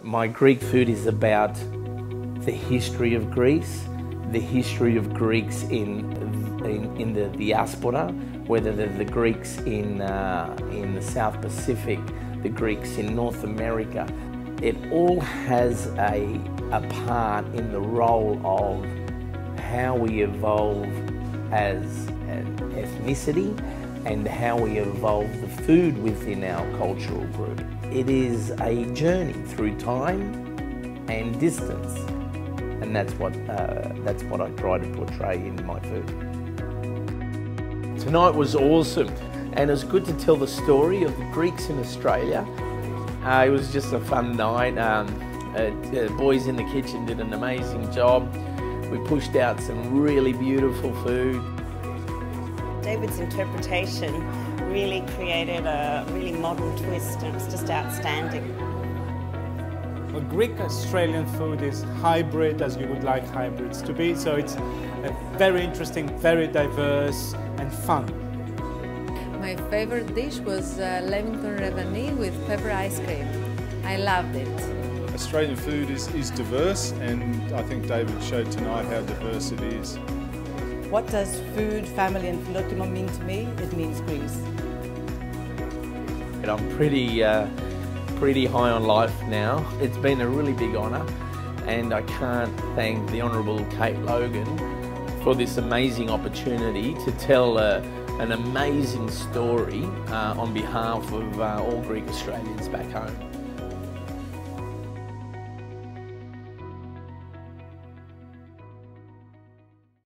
My Greek food is about the history of Greece, the history of Greeks in the diaspora, whether they're the Greeks in the South Pacific, the Greeks in North America. It all has a part in the role of how we evolve as an ethnicity and how we evolve the food within our cultural group. It is a journey through time and distance, and that's what I try to portray in my food. Tonight was awesome, and it was good to tell the story of the Greeks in Australia. It was just a fun night. The boys in the kitchen did an amazing job. We pushed out some really beautiful food. David's interpretation really created a really modern twist, and it was just outstanding. Well, Greek Australian food is hybrid as you would like hybrids to be, so it's very interesting, very diverse and fun. My favorite dish was Leamington Revanee with pepper ice cream. I loved it. Australian food is diverse, and I think David showed tonight how diverse it is. What does food, family and philotimo mean to me? It means Greece. And I'm pretty high on life now. It's been a really big honour, and I can't thank the Honourable Kate Logan for this amazing opportunity to tell an amazing story on behalf of all Greek Australians back home.